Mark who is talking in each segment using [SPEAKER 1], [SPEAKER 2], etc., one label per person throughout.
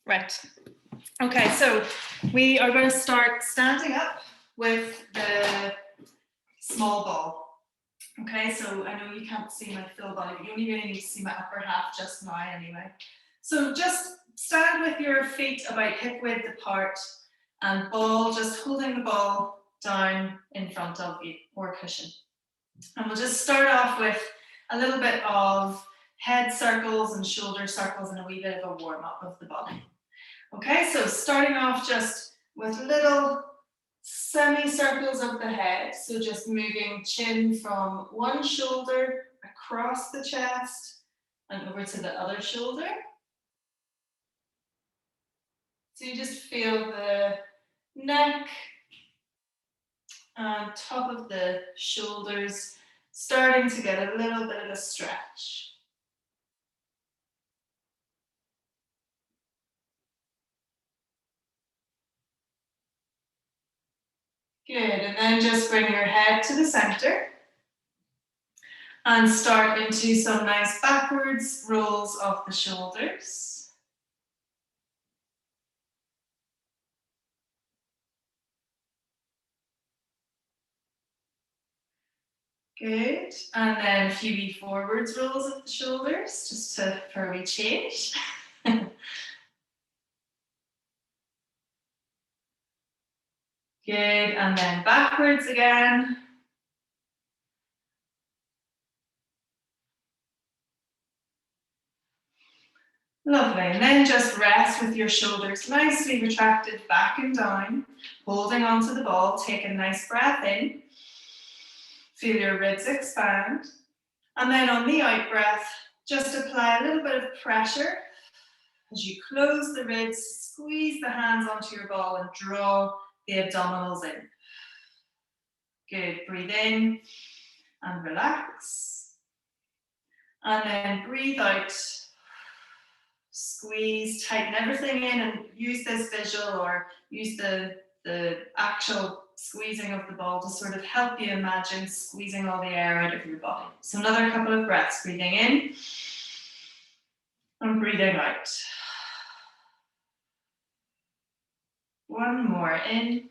[SPEAKER 1] Right. Okay, so we are going to start standing up with the small ball. Okay, so I know you can't see my full body, but you only really need to see my upper half just now anyway. So just stand with your feet about hip width apart and ball, just holding the ball down in front of you or cushion. And we'll just start off with a little bit of head circles and shoulder circles and a wee bit of a warm up of the body. Okay, so starting off just with little semicircles of the head. So just moving chin from one shoulder across the chest and over to the other shoulder. So you just feel the neck and top of the shoulders starting to get a little bit of a stretch. Good, and then just bring your head to the center and start into some nice backwards rolls of the shoulders. Good, and then a few wee forwards rolls of the shoulders, just for a wee change. Good, and then backwards again. Lovely, and then just rest with your shoulders nicely retracted back and down, holding onto the ball. Take a nice breath in. Feel your ribs expand. And then on the out breath, just apply a little bit of pressure as you close the ribs, squeeze the hands onto your ball and draw the abdominals in. Good, breathe in and relax. And then breathe out, squeeze, tighten everything in and use this visual or use the actual squeezing of the ball to sort of help you imagine squeezing all the air out of your body. So another couple of breaths, breathing in and breathing out. One more in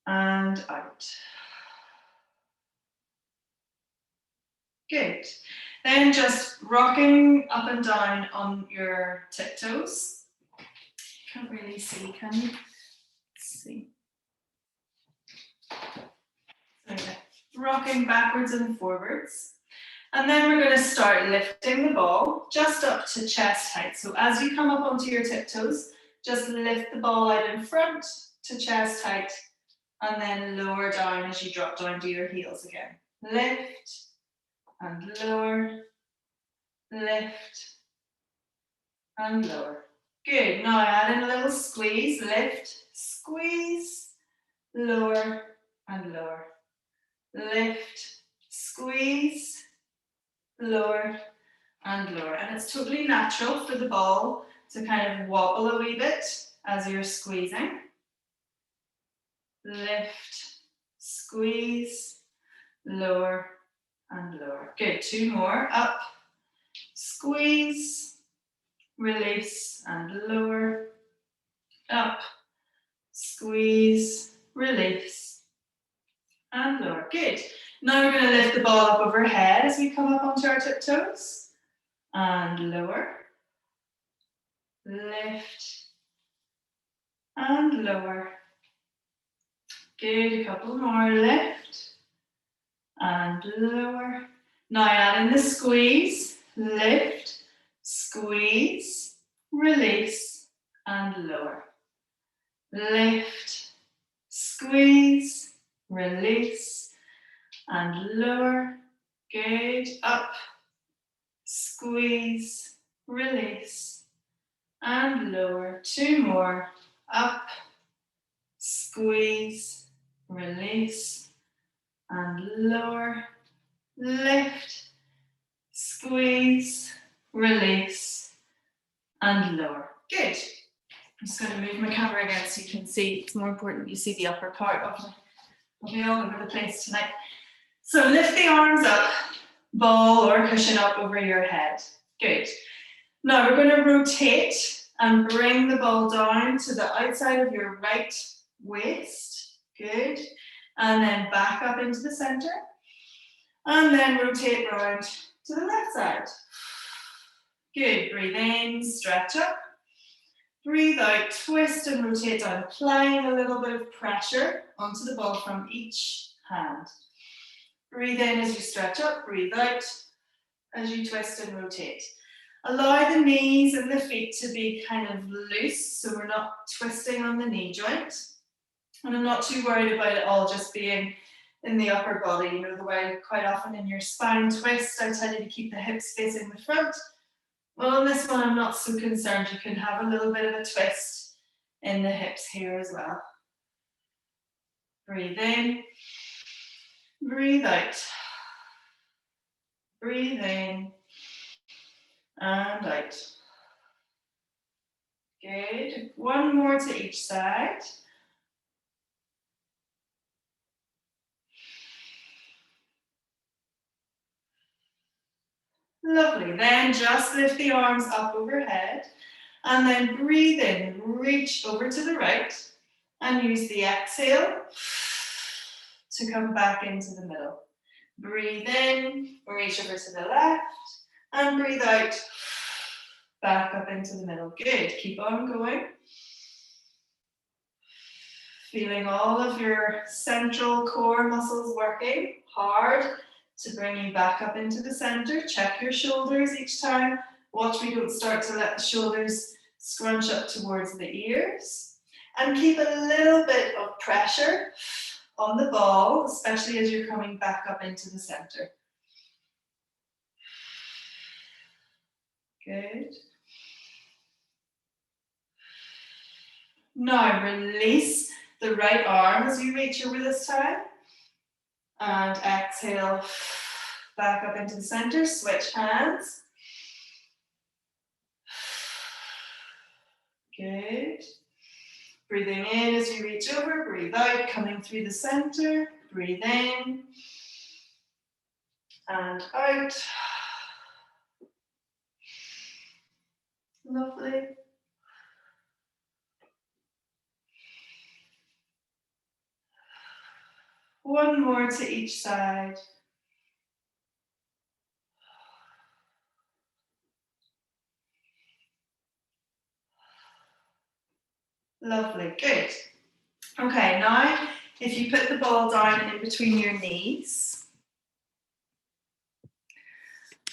[SPEAKER 1] and out. Good. Then just rocking up and down on your tiptoes. Can't really see, can you? Let's see. Okay. Rocking backwards and forwards. And then we're going to start lifting the ball just up to chest height. So as you come up onto your tiptoes, just lift the ball out in front to chest height and then lower down as you drop down to your heels again. Lift and lower, lift and lower. Good, now add in a little squeeze, lift, squeeze, lower and lower. Lift, squeeze, lower and lower. And it's totally natural for the ball to kind of wobble a wee bit as you're squeezing. Lift, squeeze, lower and lower. Good, two more, up, squeeze, release and lower, up, squeeze, release and lower. Good. Now we're going to lift the ball up overhead as we come up onto our tiptoes and lower, lift and lower. Good, a couple more, lift and lower. Now add in the squeeze, lift, squeeze, release and lower. Lift, squeeze, release and lower. Good, up, squeeze, release and lower. Two more, up, squeeze, release and lower. Lift, squeeze, release and lower. Good. I'm just going to move my camera again so you can see. It's more important you see the upper part of me. I'll be all over the place tonight. So lift the arms up, ball or cushion up over your head. Good. Now we're going to rotate and bring the ball down to the outside of your right waist. Good. And then back up into the center. And then rotate round to the left side. Good. Breathe in, stretch up. Breathe out, twist and rotate down, applying a little bit of pressure onto the ball from each hand. Breathe in as you stretch up, breathe out as you twist and rotate. Allow the knees and the feet to be kind of loose, so we're not twisting on the knee joint. And I'm not too worried about it all just being in the upper body. You know, the way quite often in your spine twist, I tell you to keep the hips facing the front. Well, on this one, I'm not so concerned. You can have a little bit of a twist in the hips here as well. Breathe in, breathe out. Breathe in and out. Good. One more to each side. Lovely. Then just lift the arms up overhead and then breathe in, reach over to the right and use the exhale to come back into the middle. Breathe in, reach over to the left and breathe out, back up into the middle. Good. Keep on going. Feeling all of your central core muscles working hard to bring you back up into the center. Check your shoulders each time. Watch we don't start to let the shoulders scrunch up towards the ears. And keep a little bit of pressure on the ball, especially as you're coming back up into the center. Good. Now release the right arm as you reach over this time. And exhale, back up into the center, switch hands. Good. Breathing in as you reach over, breathe out, coming through the center, breathe in and out. Lovely. One more to each side. Lovely, good. Okay, now if you put the ball down in between your knees.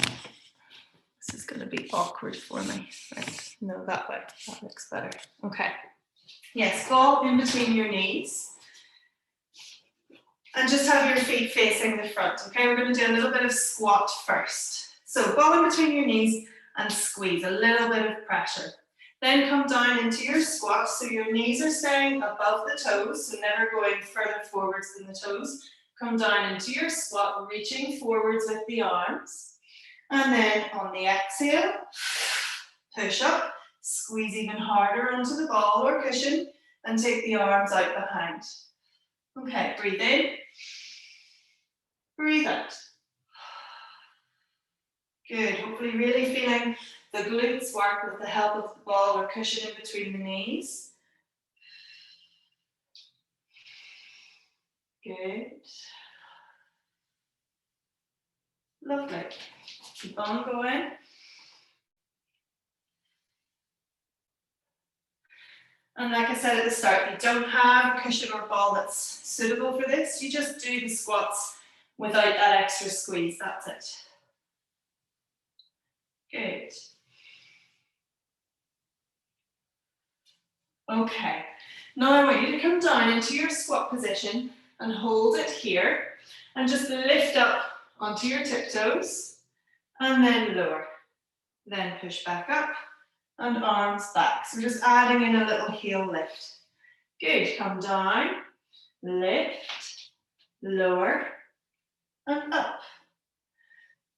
[SPEAKER 1] This is going to be awkward for me. Right, no, that way, that looks better. Okay, yes, ball in between your knees. And just have your feet facing the front, okay? We're going to do a little bit of squat first. So ball in between your knees and squeeze, a little bit of pressure. Then come down into your squat, so your knees are staying above the toes, so never going further forwards than the toes. Come down into your squat, reaching forwards with the arms. And then on the exhale, push up, squeeze even harder onto the ball or cushion, and take the arms out behind. Okay, breathe in, breathe out. Good, hopefully really feeling the glutes work with the help of the ball or cushion in between the knees. Good. Lovely. Keep on going. And like I said at the start, you don't have a cushion or ball that's suitable for this. You just do the squats without that extra squeeze. That's it. Good. Okay. Now I want you to come down into your squat position and hold it here. And just lift up onto your tiptoes. And then lower. Then push back up. And arms back. So we're just adding in a little heel lift. Good. Come down, lift, lower, and up.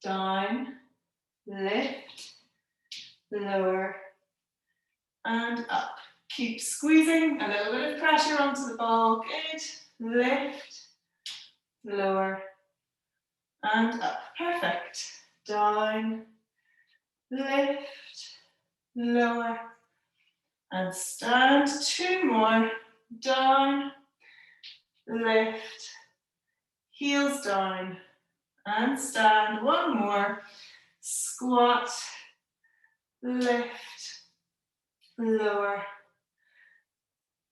[SPEAKER 1] Down, lift, lower, and up. Keep squeezing, a little bit of pressure onto the ball. Good. Lift, lower, and up. Perfect. Down, lift, lower, and stand. 2 more, down, lift, heels down, and stand. 1 more, squat, lift, lower,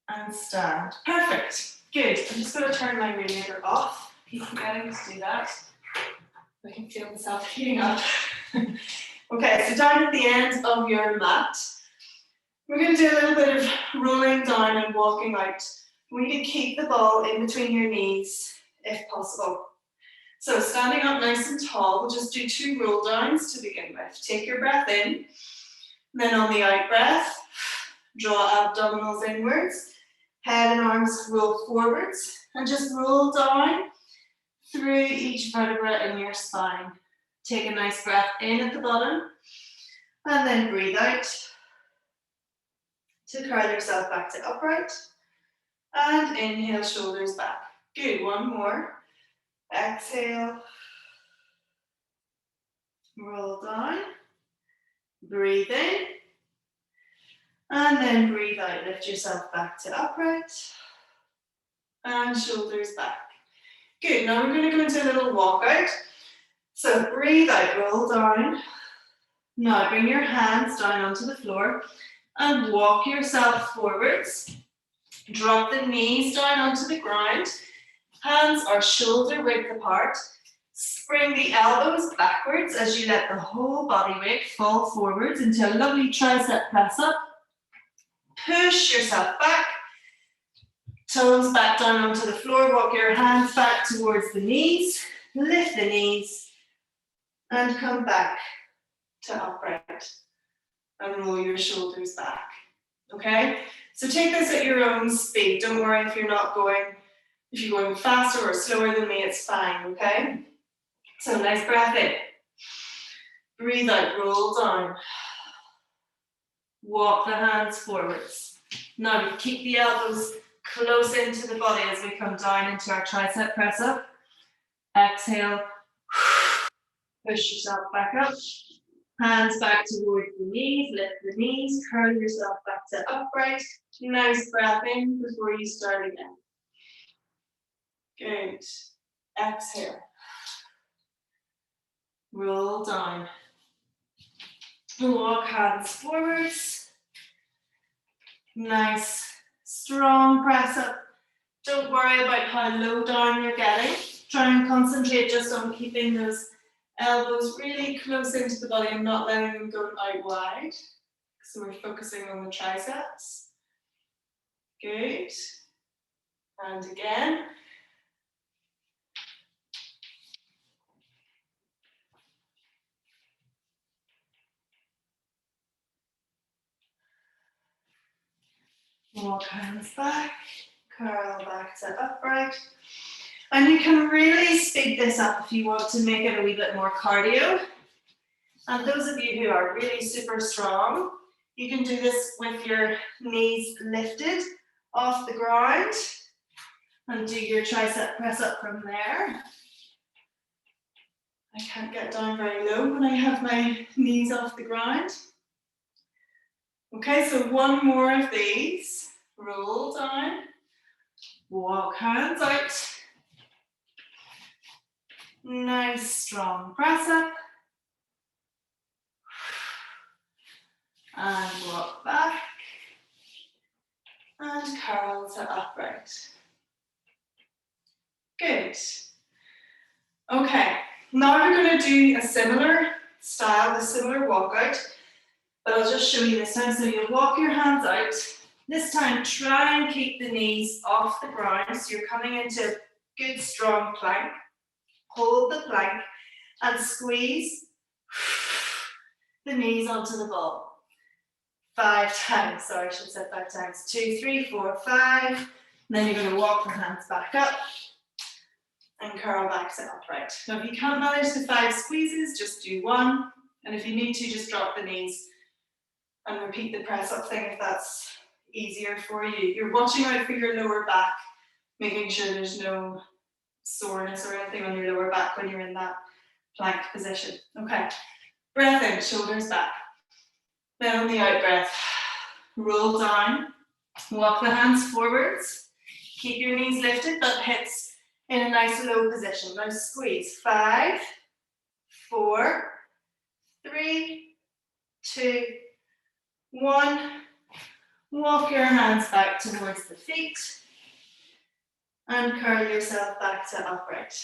[SPEAKER 1] and stand. Perfect. Good. I'm just going to turn my radiator off. Keep forgetting to do that. I can feel myself heating up. Okay, so down at the end of your mat, we're going to do a little bit of rolling down and walking out. We can keep the ball in between your knees if possible. So standing up nice and tall, we'll just do 2 roll downs to begin with. Take your breath in, then on the out breath, draw abdominals inwards, head and arms roll forwards, and just roll down through each vertebra in your spine. Take a nice breath in at the bottom, and then breathe out to curl yourself back to upright, and inhale, shoulders back. Good, 1 more. Exhale, roll down, breathe in, and then breathe out. Lift yourself back to upright, and shoulders back. Good, now we're going to go into a little walkout. So breathe out, roll down. Now bring your hands down onto the floor and walk yourself forwards. Drop the knees down onto the ground. Hands are shoulder width apart. Bring the elbows backwards as you let the whole body weight fall forwards into a lovely tricep press up. Push yourself back. Toes back down onto the floor. Walk your hands back towards the knees. Lift the knees and come back to upright. And roll your shoulders back. Okay? So take this at your own speed. Don't worry if you're going faster or slower than me, it's fine, okay? So nice breath in. Breathe out, roll down. Walk the hands forwards. Now keep the elbows close into the body as we come down into our tricep press up. Exhale. Push yourself back up. Hands back towards the knees, lift the knees, curl yourself back to upright. Nice breath in before you start again. Good. Exhale. Roll down. Walk hands forwards. Nice, strong press up. Don't worry about how low down you're getting. Try and concentrate just on keeping those elbows really close into the body and not letting them go out wide. So we're focusing on the triceps. Good. And again. Walk hands back, curl back to upright. And you can really speed this up if you want to make it a wee bit more cardio. And those of you who are really super strong, you can do this with your knees lifted off the ground and do your tricep press up from there. I can't get down very low when I have my knees off the ground. Okay, so 1 more of these. Roll down, walk hands out. Nice strong press up. And walk back. And curl to upright. Good. Okay, now we're going to do a similar style, a similar walkout, but I'll just show you this time. So you'll walk your hands out. This time, try and keep the knees off the ground. So you're coming into a good strong plank. Hold the plank and squeeze the knees onto the ball. 5 times, sorry, I should have said 5 times. 2, 3, 4, 5. And then you're going to walk the hands back up and curl back to upright. Now, if you can't manage the 5 squeezes, just do 1. And if you need to, just drop the knees and repeat the press up thing if that's easier for you. You're watching out for your lower back, making sure there's no soreness or anything on your lower back when you're in that plank position. Okay, breath in, shoulders back. Then on the out breath, roll down, walk the hands forwards, keep your knees lifted, but hips in a nice low position. Now squeeze, 5, 4, 3, 2, 1. Walk your hands back towards the feet and curl yourself back to upright.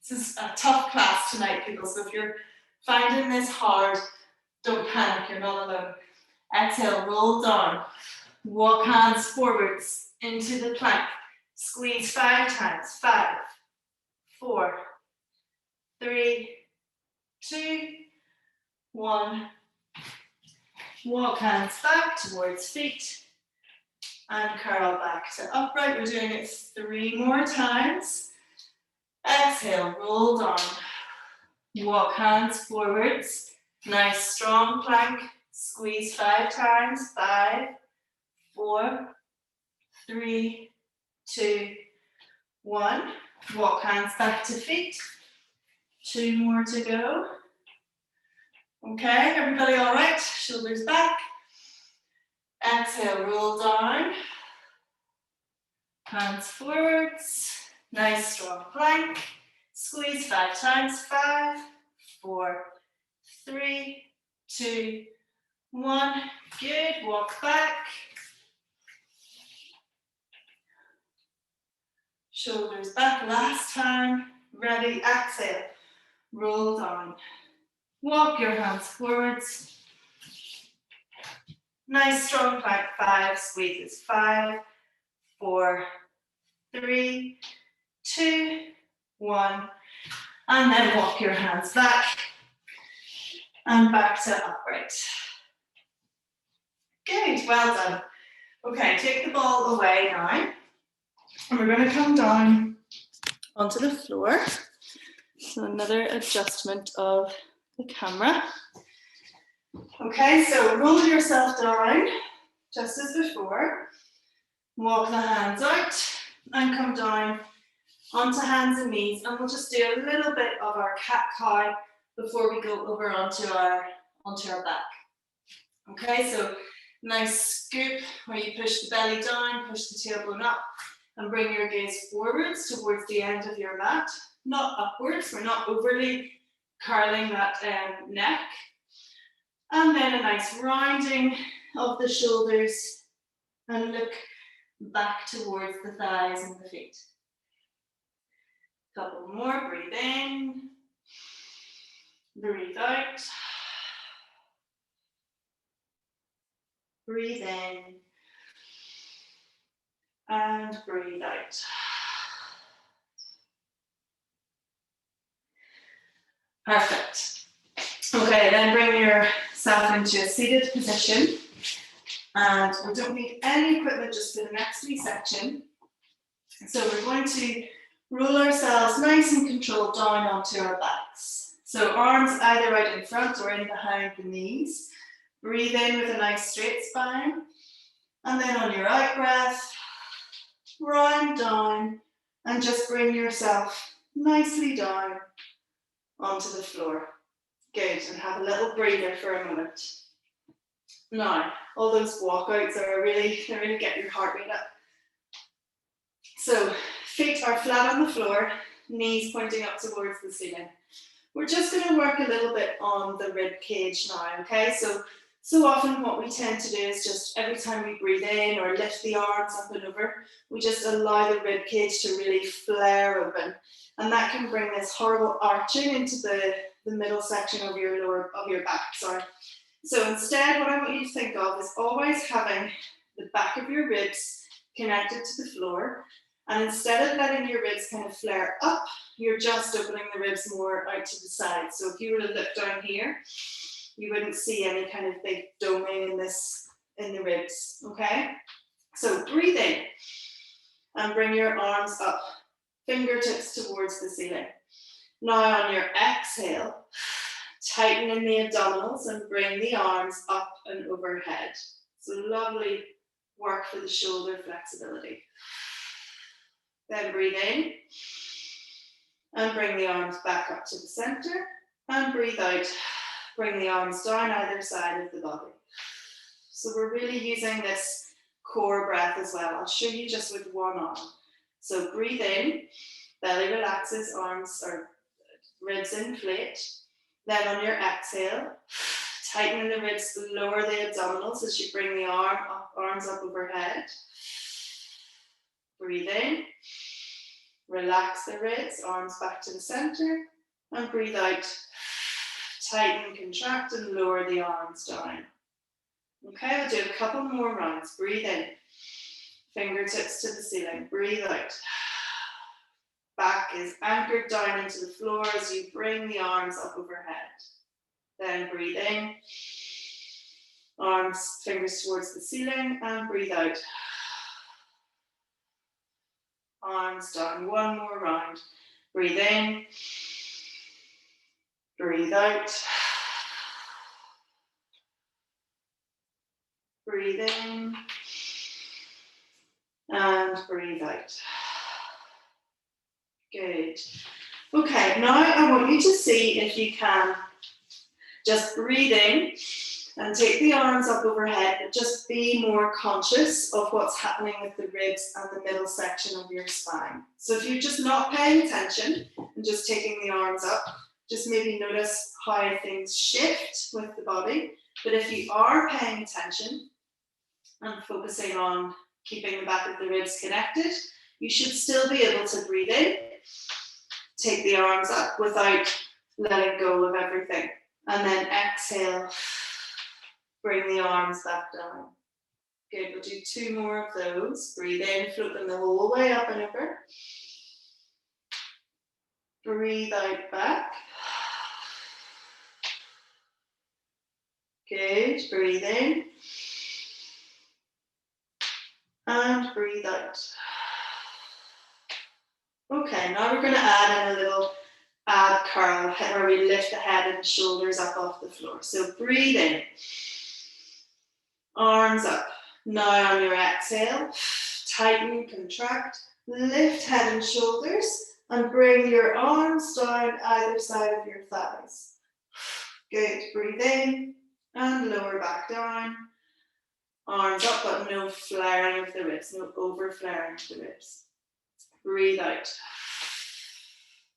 [SPEAKER 1] This is a tough class tonight, people, so if you're finding this hard, don't panic, you're not alone. Exhale, roll down. Walk hands forwards into the plank. Squeeze 5 times. 5, 4, 3, 2, 1. Walk hands back towards feet and curl back to upright. We're doing it 3 more times. Exhale, roll down. Walk hands forwards. Nice strong plank. Squeeze 5 times. 5, 4, 3, 2, 1. Walk hands back to feet. 2 more to go. Okay, everybody all right? Shoulders back. Exhale, roll down. Hands forwards. Nice strong plank. Squeeze 5 times. 5, 4, 3, 2, 1. Good. Walk back. Shoulders back. Last time. Ready. Exhale. Roll down. Walk your hands forwards. Nice strong plank. 5 squeezes. 5, 4, 3, 2, 1. And then walk your hands back and back to upright. Good, well done. Okay, take the ball away now. And we're going to come down onto the floor. So another adjustment of the camera. Okay, so roll yourself down, just as before. Walk the hands out and come down onto hands and knees, and we'll just do a little bit of our cat-cow before we go over onto our back. Okay, so nice scoop where you push the belly down, push the tailbone up, and bring your gaze forwards towards the end of your mat, not upwards. We're not overly curling that neck. And then a nice rounding of the shoulders and look back towards the thighs and the feet. Couple more, breathe in, breathe out, breathe in, and breathe out. Perfect. Okay, then bring yourself into a seated position. And we don't need any equipment just for the next wee section. So we're going to roll ourselves nice and controlled down onto our backs. So arms either out in front or in behind the knees. Breathe in with a nice straight spine. And then on your out breath, round down and just bring yourself nicely down onto the floor. Good, and have a little breather for a moment. Now, all those walkouts they really get your heart rate up. So, feet are flat on the floor, knees pointing up towards the ceiling. We're just going to work a little bit on the rib cage now, okay? So often what we tend to do is just every time we breathe in or lift the arms up and over, we just allow the rib cage to really flare open. And that can bring this horrible arching into the middle section of your back, sorry. So instead, what I want you to think of is always having the back of your ribs connected to the floor. And instead of letting your ribs kind of flare up, you're just opening the ribs more out to the side. So if you were to look down here, you wouldn't see any kind of big doming in the ribs, okay? So breathe in and bring your arms up, fingertips towards the ceiling. Now on your exhale, tighten in the abdominals and bring the arms up and overhead. So lovely work for the shoulder flexibility. Then breathe in and bring the arms back up to the center and breathe out. Bring the arms down either side of the body. So we're really using this core breath as well. I'll show you just with one arm. So breathe in, belly relaxes, arms or ribs inflate. Then on your exhale, tighten the ribs, lower the abdominals as you bring the arms up overhead. Breathe in, relax the ribs, arms back to the center, and breathe out. Tighten, contract, and lower the arms down. Okay, we'll do a couple more rounds. Breathe in, fingertips to the ceiling. Breathe out. Back is anchored down into the floor as you bring the arms up overhead. Then breathe in, arms, fingers towards the ceiling, and breathe out. Arms down, one more round. Breathe in, breathe out. Breathe in, and breathe out. Good. Okay, now I want you to see if you can just breathe in and take the arms up overhead, but just be more conscious of what's happening with the ribs and the middle section of your spine. So if you're just not paying attention and just taking the arms up, just maybe notice how things shift with the body. But if you are paying attention and focusing on keeping the back of the ribs connected, you should still be able to breathe in, take the arms up without letting go of everything. And then exhale, bring the arms back down. Good, we'll do two more of those. Breathe in, float them the whole way up and over. Breathe out back. Good, breathe in. And breathe out. Okay, now we're going to add in a little ab curl where we lift the head and shoulders up off the floor. So breathe in. Arms up. Now on your exhale, tighten, contract, lift head and shoulders, and bring your arms down either side of your thighs. Good. Breathe in and lower back down. Arms up, but no flaring of the ribs, no over flaring of the ribs. Breathe out.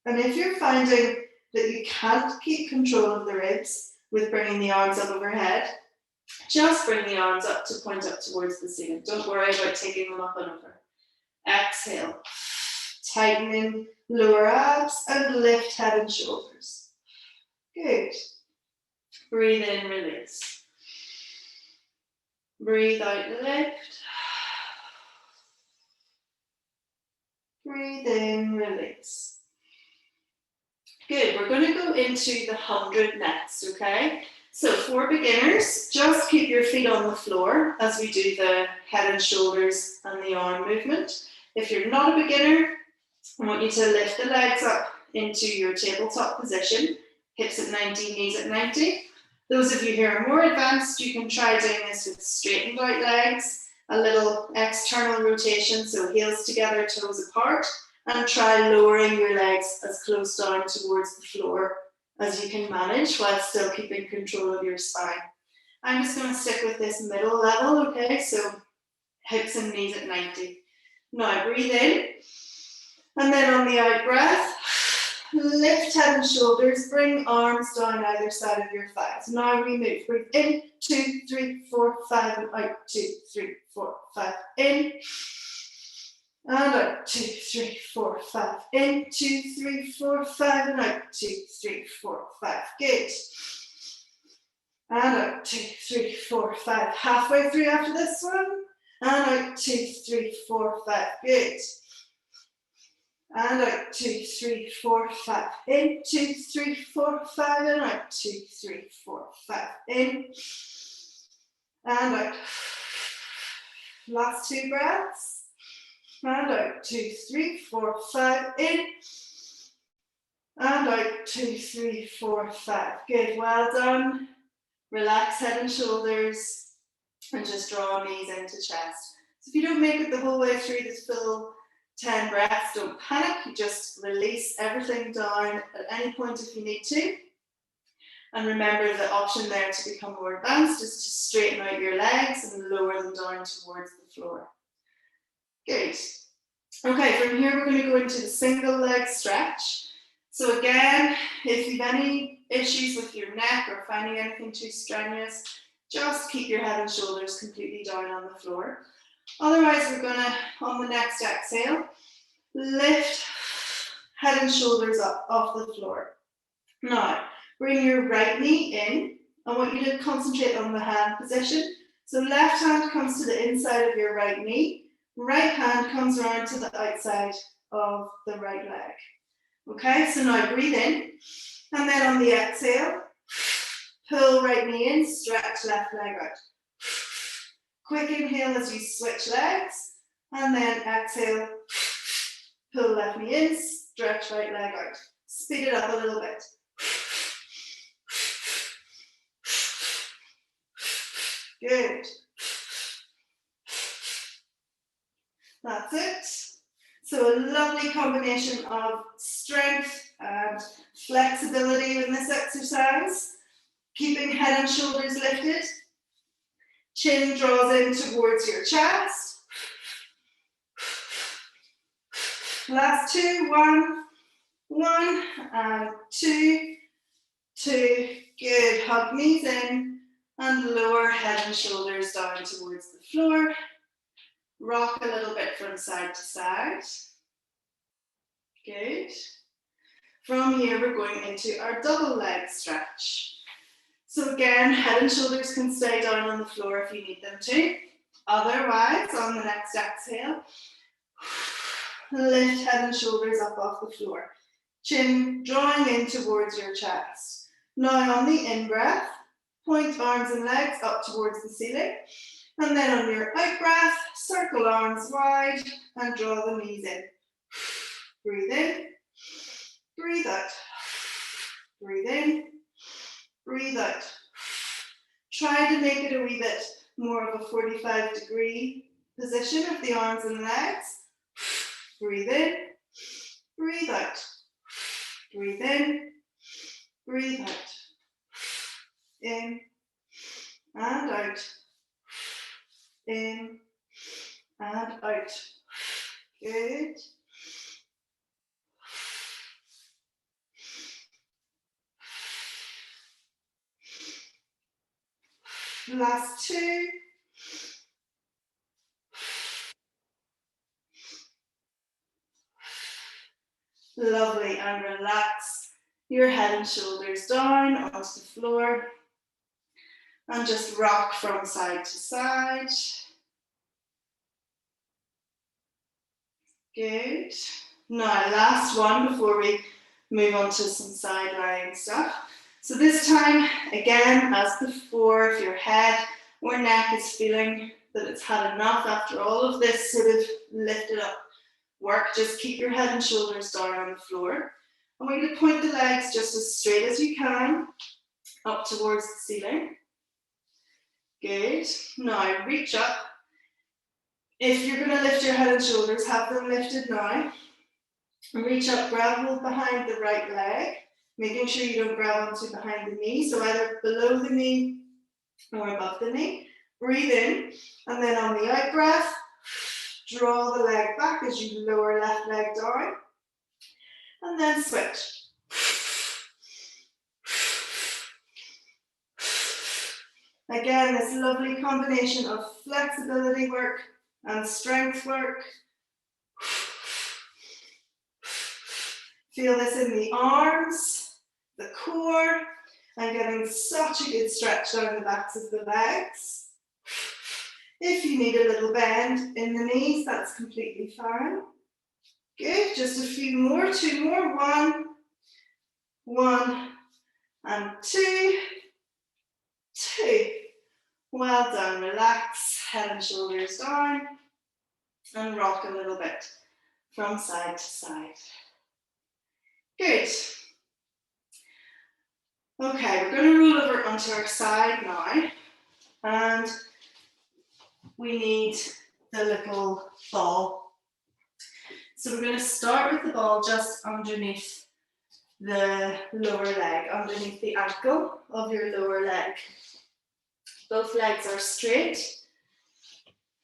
[SPEAKER 1] And if you're finding that you can't keep control of the ribs with bringing the arms up overhead, just bring the arms up to point up towards the ceiling. Don't worry about taking them up and over. Exhale. Tightening lower abs and lift head and shoulders. Good. Breathe in, release. Breathe out, lift. Breathe in, release. Good, we're going to go into the 100 next, okay? So for beginners, just keep your feet on the floor as we do the head and shoulders and the arm movement. If you're not a beginner, I want you to lift the legs up into your tabletop position, hips at 90, knees at 90. Those of you who are more advanced, you can try doing this with straightened out legs, a little external rotation, so heels together, toes apart, and try lowering your legs as close down towards the floor as you can manage while still keeping control of your spine. I'm just going to stick with this middle level, okay? So hips and knees at 90. Now breathe in, and then on the out breath, lift head and shoulders, bring arms down either side of your thighs. Now we move. Breathe in, 2, 3, 4, 5, and out, 2, 3, 4, 5, in. And out, 2, 3, 4, 5, in, 2, 3, 4, 5, and out, 2, 3, 4, 5, good. And out, 2, 3, 4, 5, halfway through after this one. And out, 2, 3, 4, 5, good. And out, 2, 3, 4, 5, in, 2, 3, 4, 5, and out, 2, 3, 4, 5, in. And out. Last 2 breaths. And out, 2, 3, 4, 5, in. And out, 2, 3, 4, 5. Good, well done. Relax head and shoulders and just draw knees into chest. So if you don't make it the whole way through this full 10 breaths, don't panic. You just release everything down at any point if you need to. And remember, the option there to become more advanced is to straighten out your legs and lower them down towards the floor. Good. Okay, from here we're going to go into the single leg stretch. So again, if you've any issues with your neck or finding anything too strenuous, just keep your head and shoulders completely down on the floor. Otherwise, we're going to, on the next exhale, lift head and shoulders up off the floor. Now, bring your right knee in. I want you to concentrate on the hand position. So left hand comes to the inside of your right knee. Right hand comes around to the outside of the right leg. Okay, so now breathe in. And then on the exhale, pull right knee in, stretch left leg out. Quick inhale as you switch legs. And then exhale, pull left knee in, stretch right leg out. Speed it up a little bit. Good. That's it. So a lovely combination of strength and flexibility in this exercise. Keeping head and shoulders lifted. Chin draws in towards your chest. Last two, one, and two. Good. Hug knees in and lower head and shoulders down towards the floor. Rock a little bit from side to side. Good. From here, we're going into our double leg stretch. So again, head and shoulders can stay down on the floor if you need them to. Otherwise, on the next exhale, lift head and shoulders up off the floor. Chin drawing in towards your chest. Now on the in-breath, point arms and legs up towards the ceiling. And then on your out-breath, circle arms wide and draw the knees in. Breathe in, breathe out. Breathe in, breathe out. Try to make it a wee bit more of a 45-degree position of the arms and legs. Breathe in, breathe out. Breathe in, breathe out. In and out. In and out. Good. Last two. Lovely, and relax your head and shoulders down onto the floor. And just rock from side to side. Good. Now, last one before we move on to some side lying stuff. So this time, again, as before, if your head or neck is feeling that it's had enough after all of this sort of lifted up work, just keep your head and shoulders down on the floor. I want you to point the legs just as straight as you can up towards the ceiling. Good. Now reach up. If you're going to lift your head and shoulders, have them lifted now. Reach up, grab hold behind the right leg, making sure you don't grab onto behind the knee, so either below the knee or above the knee. Breathe in, and then on the out breath, draw the leg back as you lower left leg down, and then switch. Again, this lovely combination of flexibility work and strength work. Feel this in the arms, the core, and getting such a good stretch down the backs of the legs. If you need a little bend in the knees, that's completely fine. Good, just a few more, two more. One, and two. Well done, relax, head and shoulders down, and rock a little bit from side to side. Good. Okay, we're going to roll over onto our side now, and we need the little ball. So we're going to start with the ball just underneath the lower leg, underneath the ankle of your lower leg. Both legs are straight.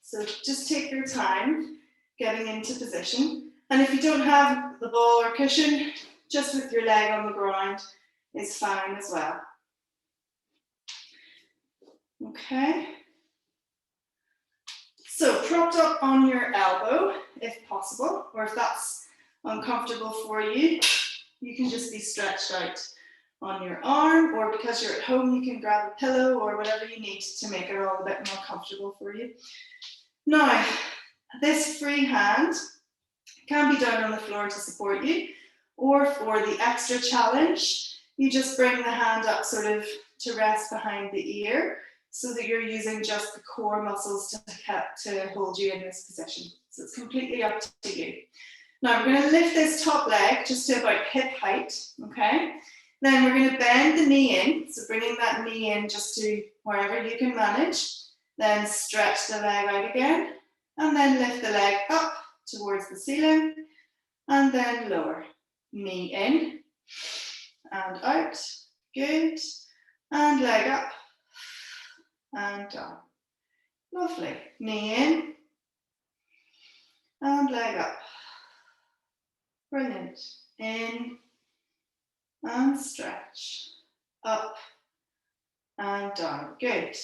[SPEAKER 1] So just take your time getting into position. And if you don't have the ball or cushion, just with your leg on the ground is fine as well. Okay. So propped up on your elbow, if possible, or if that's uncomfortable for you, you can just be stretched out on your arm, or because you're at home, you can grab a pillow or whatever you need to make it all a bit more comfortable for you. Now, this free hand can be down on the floor to support you, or for the extra challenge, you just bring the hand up sort of to rest behind the ear, so that you're using just the core muscles to hold you in this position. So it's completely up to you. Now we're going to lift this top leg just to about hip height, okay? Then we're going to bend the knee in, so bringing that knee in just to wherever you can manage. Then stretch the leg out again, and then lift the leg up towards the ceiling, and then lower. Knee in, and out, good, and leg up, and down. Lovely. Knee in and leg up. Brilliant. In and stretch. Up and down. Good.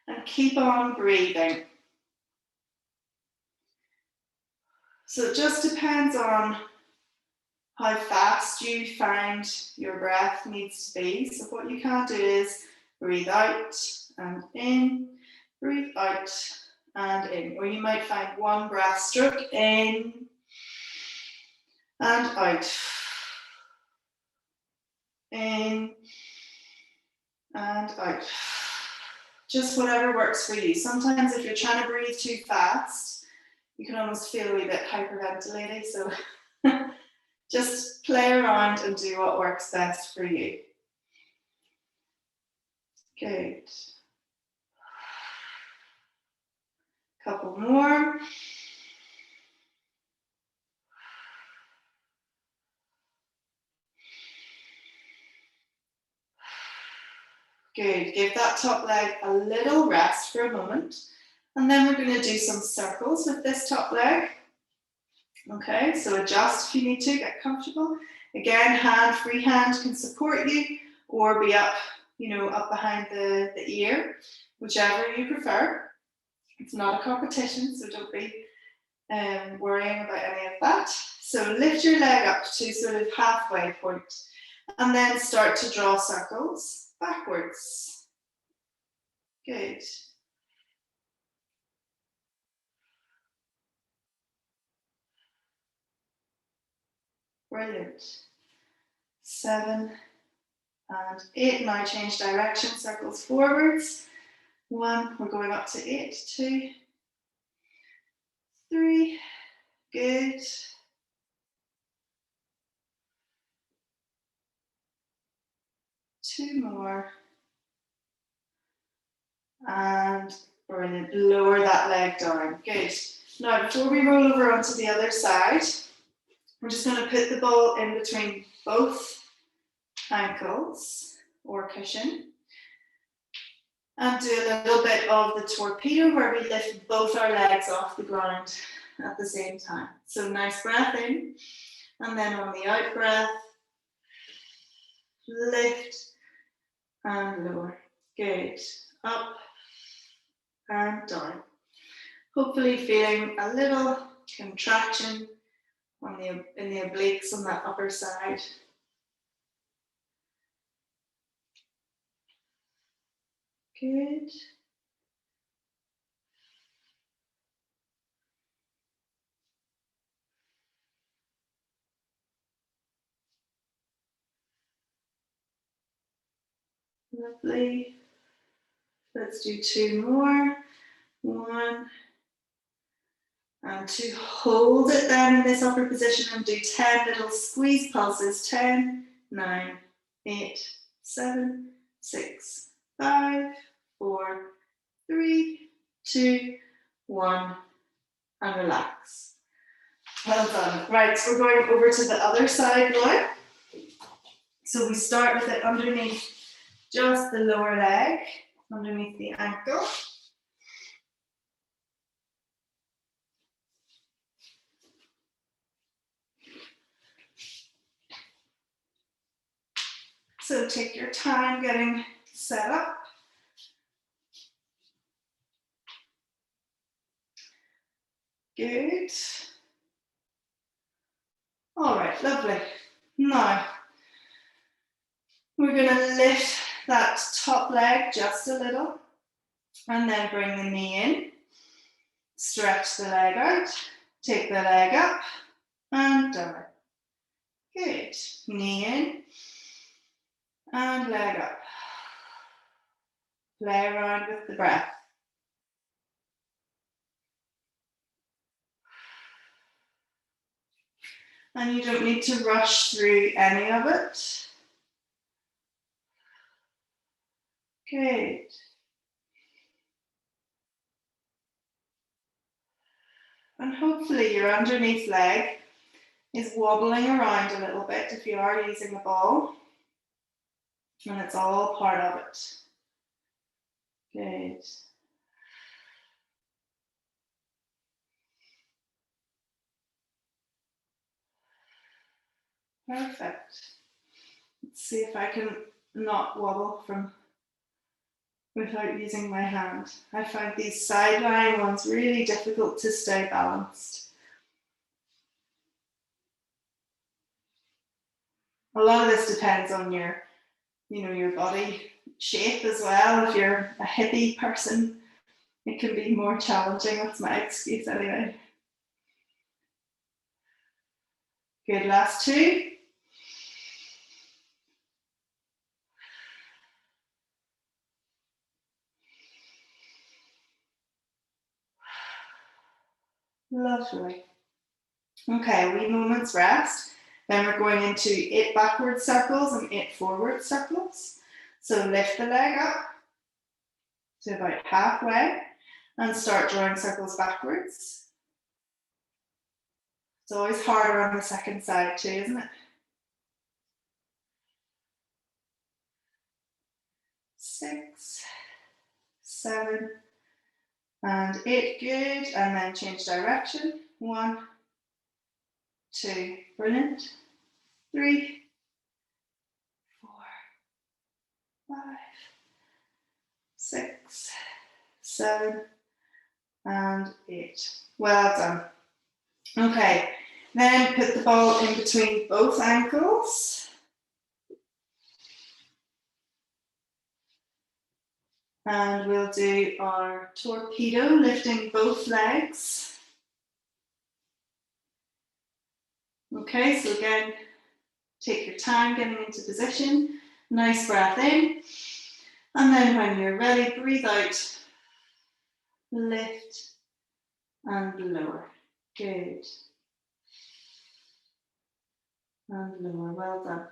[SPEAKER 1] And keep on breathing. So it just depends on how fast you find your breath needs to be. So what you can do is breathe out and in, breathe out and in. Or you might find one breath stroke in and out. In and out. Just whatever works for you. Sometimes if you're trying to breathe too fast, you can almost feel a wee bit hyperventilating. So just play around and do what works best for you. Good. Couple more. Good. Give that top leg a little rest for a moment. And then we're going to do some circles with this top leg. Okay, so adjust if you need to, get comfortable. Again, free hand can support you or be up, up behind the ear, whichever you prefer. It's not a competition, so don't be worrying about any of that. So lift your leg up to sort of halfway point and then start to draw circles backwards. Good. Brilliant. 7 and 8. Now change direction, circles forwards. 1, we're going up to 8. 2, 3, good. 2 more. And brilliant. Lower that leg down. Good. Now, before we roll over onto the other side, we're just going to put the ball in between both ankles or cushion and do a little bit of the torpedo where we lift both our legs off the ground at the same time. So nice breath in, and then on the out breath, lift and lower. Good. Up and down. Hopefully feeling a little contraction in the obliques on that upper side. Good. Lovely. Let's do 2 more. 1 and 2. Hold it then in this upper position and do 10 little squeeze pulses. 10, 9, 8, 7, 6, 5, 4, 3, 2, 1. and relax. Well done. Right, so we're going over to the other side now. So we start with it underneath just the lower leg, underneath the ankle. So take your time getting set up. Good. All right, lovely. Now, we're going to lift that top leg just a little and then bring the knee in. Stretch the leg out, take the leg up and down. Good. Knee in and leg up. Play around with the breath. And you don't need to rush through any of it. Good. And hopefully your underneath leg is wobbling around a little bit if you are using the ball. And it's all part of it. Good. Perfect. Let's see if I can not wobble without using my hand. I find these side-lying ones really difficult to stay balanced. A lot of this depends on your body shape as well. If you're a hippie person, it can be more challenging. That's my excuse anyway. Good, last two. Lovely. Okay, wee moment's rest. Then we're going into 8 backward circles and 8 forward circles. So lift the leg up to about halfway and start drawing circles backwards. It's always harder on the second side too, isn't it? 6, 7, and 8. Good. And then change direction. 1, 2. Brilliant. 3, 4, 5, 6, 7, and 8. Well done. Okay, then put the ball in between both ankles. And we'll do our torpedo, lifting both legs. Okay, so again, take your time getting into position. Nice breath in. And then when you're ready, breathe out. Lift and lower. Good. And lower. Well done.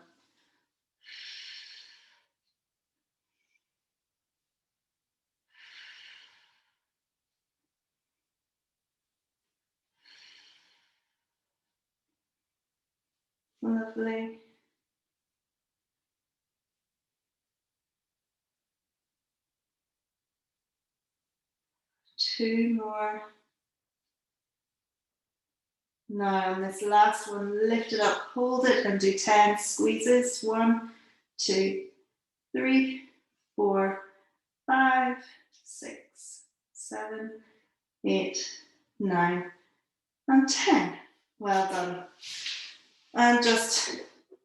[SPEAKER 1] Lovely. Two more. Now on this last one, lift it up, hold it and do 10 squeezes. 1, 2, 3, 4, 5, 6, 7, 8, 9, and 10. Well done. And just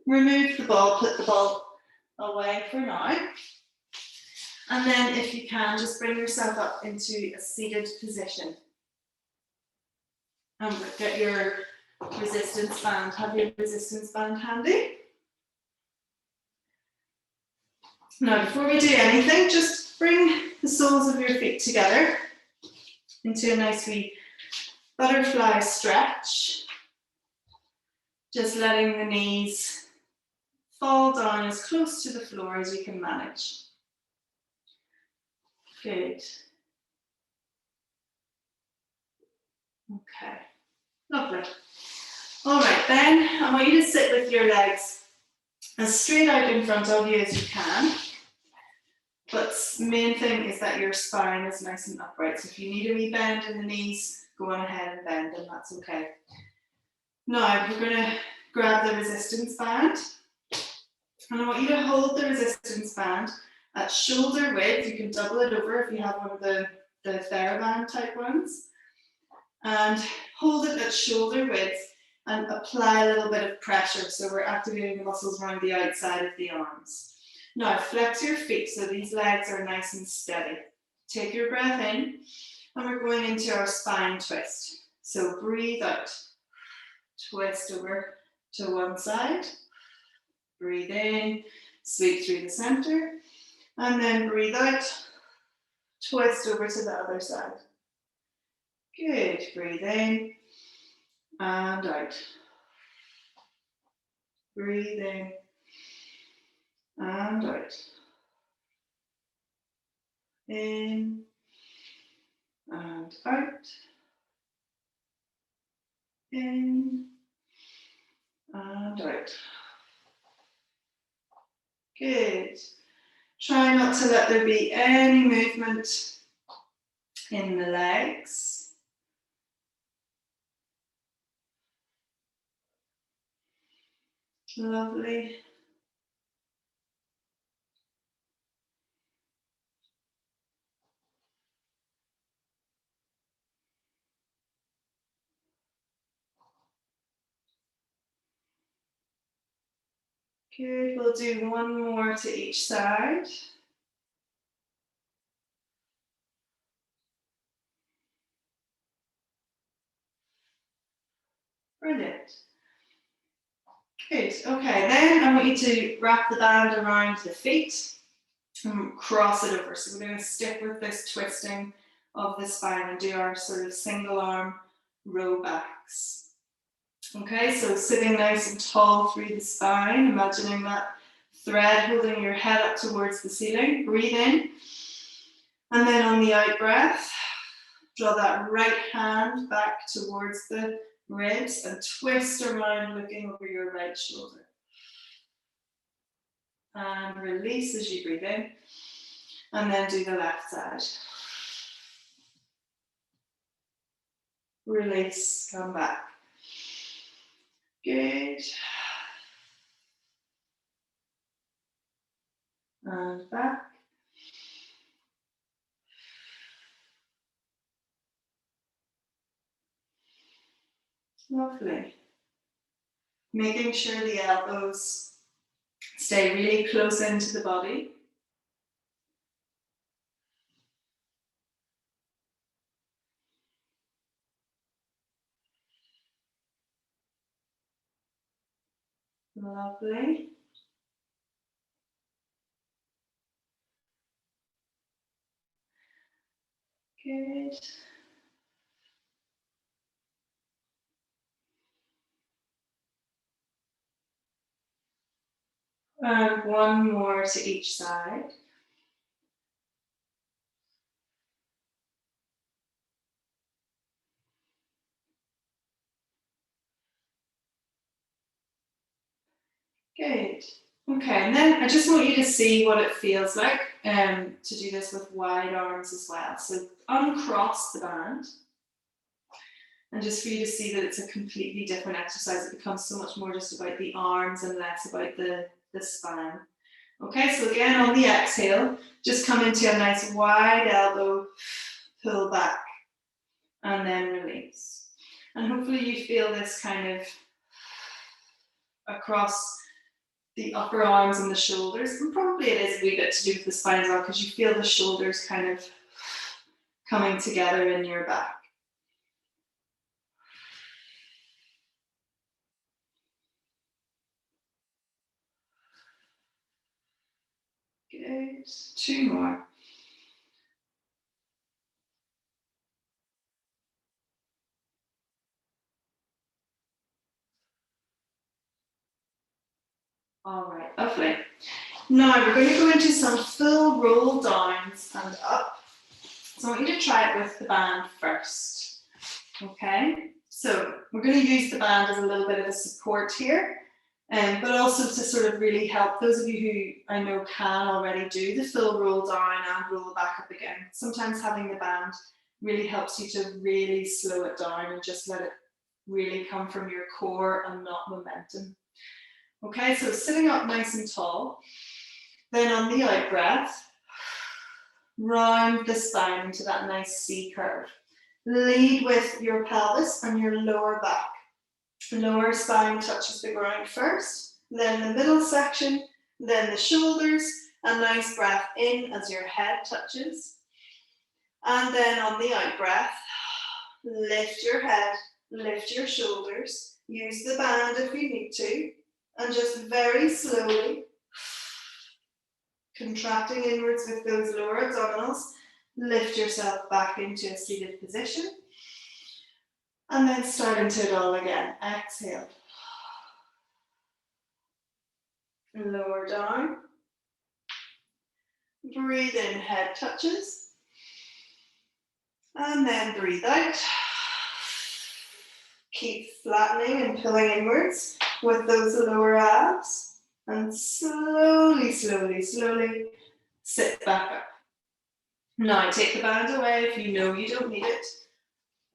[SPEAKER 1] remove the ball, put the ball away for now. And then if you can, just bring yourself up into a seated position. And get your resistance band. Have your resistance band handy. Now, before we do anything, just bring the soles of your feet together into a nice wee butterfly stretch. Just letting the knees fall down as close to the floor as you can manage. Good. Okay, lovely. All right, then I want you to sit with your legs as straight out in front of you as you can. But the main thing is that your spine is nice and upright. So if you need a wee bend in the knees, go on ahead and bend, and that's okay. Now we're going to grab the resistance band. And I want you to hold the resistance band at shoulder width. You can double it over if you have one of the TheraBand type ones. And hold it at shoulder width and apply a little bit of pressure. So we're activating the muscles around the outside of the arms. Now flex your feet so these legs are nice and steady. Take your breath in and we're going into our spine twist. So breathe out, twist over to one side, breathe in, sweep through the center, and then breathe out, twist over to the other side. Good, breathe in and out. Breathe in and out. In and out. In and out. Good. Try not to let there be any movement in the legs. Lovely. Good, we'll do one more to each side. Brilliant. Good, okay, then I want you to wrap the band around the feet and cross it over. So we're going to stick with this twisting of the spine and do our sort of single arm row backs. Okay, so sitting nice and tall through the spine, imagining that thread holding your head up towards the ceiling. Breathe in, and then on the out breath, draw that right hand back towards the ribs and twist around looking over your right shoulder. And release as you breathe in, and then do the left side. Release, come back. Good. And back. Lovely. Making sure the elbows stay really close into the body. Lovely. Good. And one more to each side. Good. Okay, and then I just want you to see what it feels like to do this with wide arms as well. So uncross the band. And just for you to see that it's a completely different exercise. It becomes so much more just about the arms and less about the spine. Okay, so again, on the exhale, just come into a nice wide elbow, pull back, and then release. And hopefully you feel this kind of across the upper arms and the shoulders. And probably it is a wee bit to do with the spine as well, because you feel the shoulders kind of coming together in your back. Good. Two more. All right, lovely. Now we're going to go into some full roll downs and up. So I want you to try it with the band first. Okay, so we're going to use the band as a little bit of a support here, but also to sort of really help those of you who I know can already do the full roll down and roll back up again. Sometimes having the band really helps you to really slow it down and just let it really come from your core and not momentum. Okay, so sitting up nice and tall, then on the out breath, round the spine into that nice C curve. Lead with your pelvis and your lower back. Lower spine touches the ground first, then the middle section, then the shoulders. A nice breath in as your head touches. And then on the out breath, lift your head, lift your shoulders. Use the band if you need to. And just very slowly, contracting inwards with those lower abdominals, lift yourself back into a seated position. And then start into it all again. Exhale. Lower down. Breathe in, head touches. And then breathe out. Keep flattening and pulling inwards with those lower abs. And slowly, slowly, slowly sit back up. Now take the band away if you know you don't need it.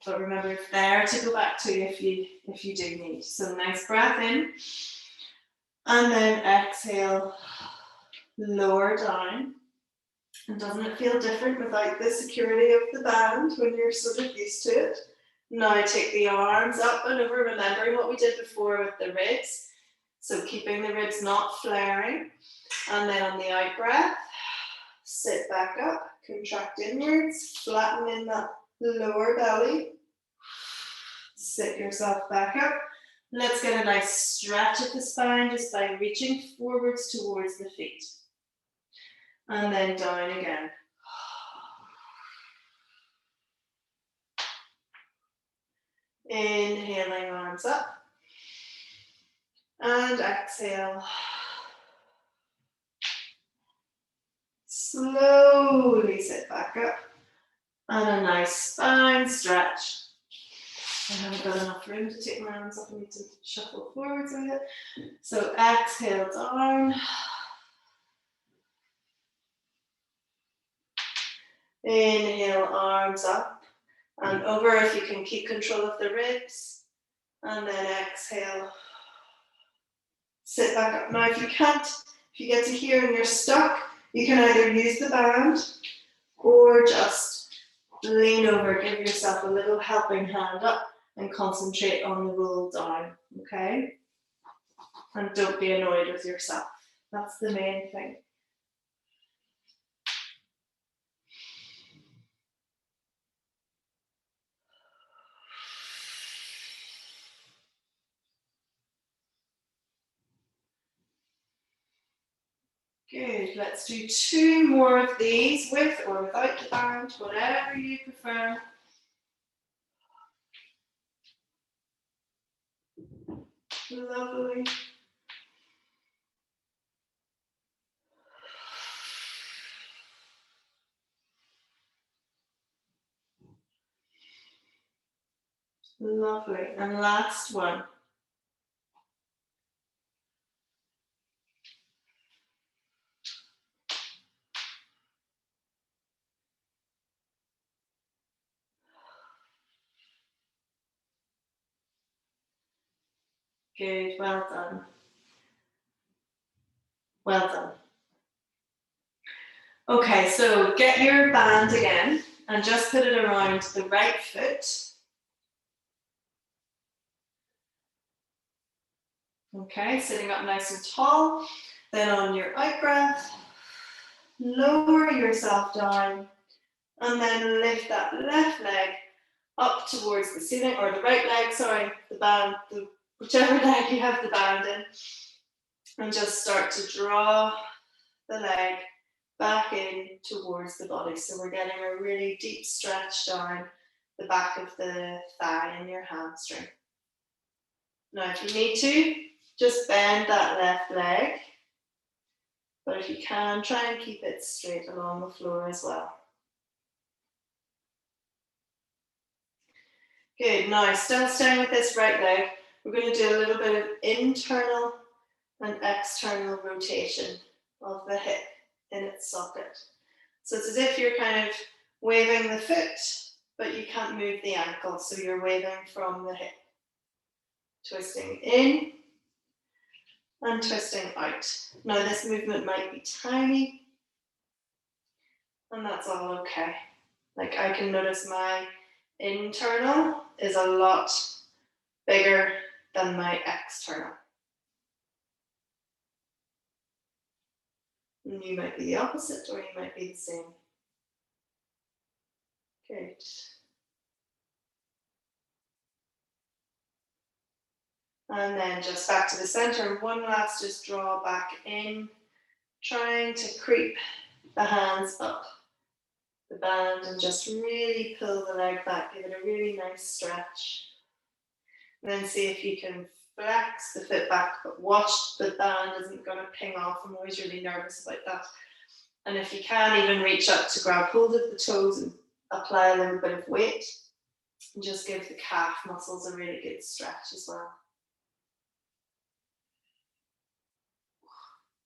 [SPEAKER 1] But remember, it's there to go back to if you do need. So nice breath in. And then exhale, lower down. And doesn't it feel different without the security of the band when you're sort of used to it? Now take the arms up and over, remembering what we did before with the ribs. So keeping the ribs not flaring. And then on the out breath, sit back up, contract inwards, flatten in that lower belly. Sit yourself back up. Let's get a nice stretch of the spine just by reaching forwards towards the feet. And then down again. Inhaling, arms up. And exhale. Slowly sit back up. And a nice spine stretch. I haven't got enough room to take my arms up. I need to shuffle forwards with it. So exhale down. Inhale, arms up and over if you can keep control of the ribs. And then exhale. Sit back up. Now if you can't, if you get to here and you're stuck, you can either use the band or just lean over, give yourself a little helping hand up and concentrate on the roll down, okay? And don't be annoyed with yourself. That's the main thing. Good, let's do 2 more of these with or without the band, whatever you prefer. Lovely. Lovely, and last one. Good, well done. Well done. Okay, so get your band again and just put it around the right foot. Okay, sitting up nice and tall. Then on your out breath, lower yourself down and then lift that left leg up towards the ceiling, or the right leg, sorry, the band, whichever leg you have the band in. And just start to draw the leg back in towards the body. So we're getting a really deep stretch down the back of the thigh and your hamstring. Now if you need to, just bend that left leg. But if you can, try and keep it straight along the floor as well. Good, now still staying with this right leg, we're going to do a little bit of internal and external rotation of the hip in its socket. So it's as if you're kind of waving the foot, but you can't move the ankle, so you're waving from the hip. Twisting in and twisting out. Now this movement might be tiny, and that's all okay. Like I can notice my internal is a lot bigger than my external. And you might be the opposite, or you might be the same. Good. And then just back to the center. One last, just draw back in, trying to creep the hands up the band and just really pull the leg back. Give it a really nice stretch. And then see if you can flex the foot back, but watch the band isn't going to ping off. I'm always really nervous about that. And if you can, even reach up to grab hold of the toes and apply a little bit of weight. And just give the calf muscles a really good stretch as well.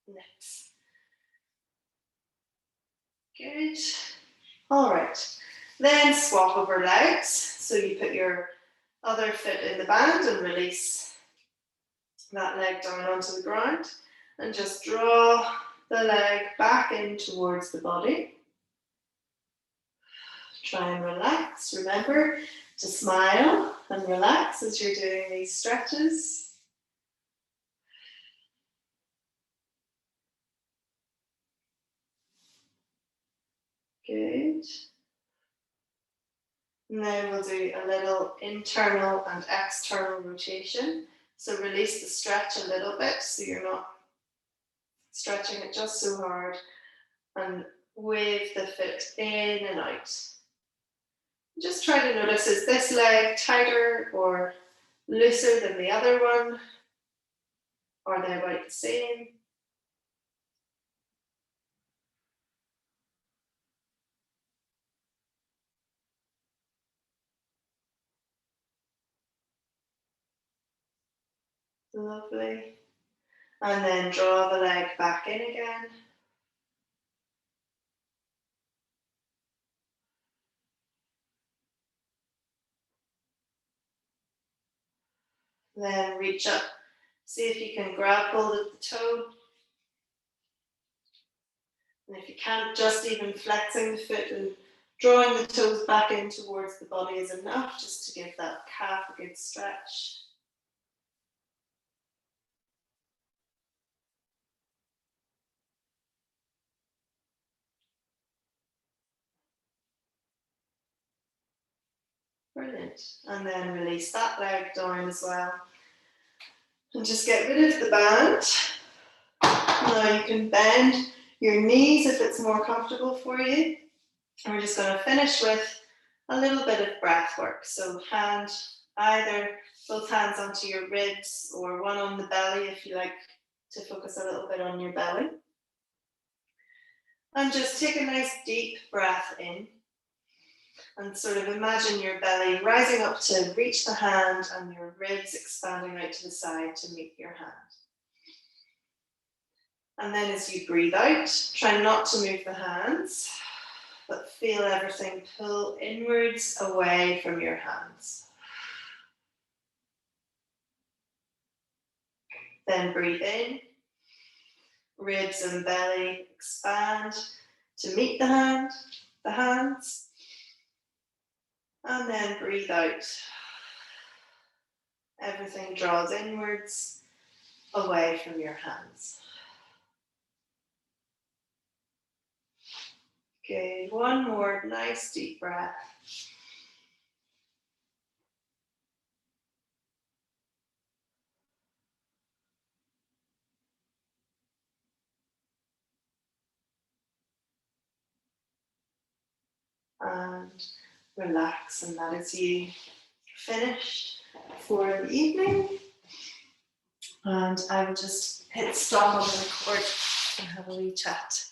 [SPEAKER 1] Nice. Good. All right. Then swap over legs. So you put your other foot in the band and release that leg down onto the ground. And just draw the leg back in towards the body. Try and relax. Remember to smile and relax as you're doing these stretches. Good. And then we'll do a little internal and external rotation. So release the stretch a little bit so you're not stretching it just so hard. And wave the foot in and out. Just try to notice, is this leg tighter or looser than the other one? Are they about the same? Lovely. And then draw the leg back in again. Then reach up. See if you can grab hold of the toe. And if you can't, just even flexing the foot and drawing the toes back in towards the body is enough, just to give that calf a good stretch. Brilliant. And then release that leg down as well. And just get rid of the band. Now you can bend your knees if it's more comfortable for you. And we're just going to finish with a little bit of breath work. So hand, either both hands onto your ribs or one on the belly if you like to focus a little bit on your belly. And just take a nice deep breath in. And sort of imagine your belly rising up to reach the hand and your ribs expanding out to the side to meet your hand. And then as you breathe out, try not to move the hands, but feel everything pull inwards away from your hands. Then breathe in, ribs and belly expand to meet the hands. And then breathe out. Everything draws inwards, away from your hands. Good, one more nice deep breath. And relax, and that is you finished for the evening. And I will just hit stop on the record and have a wee chat.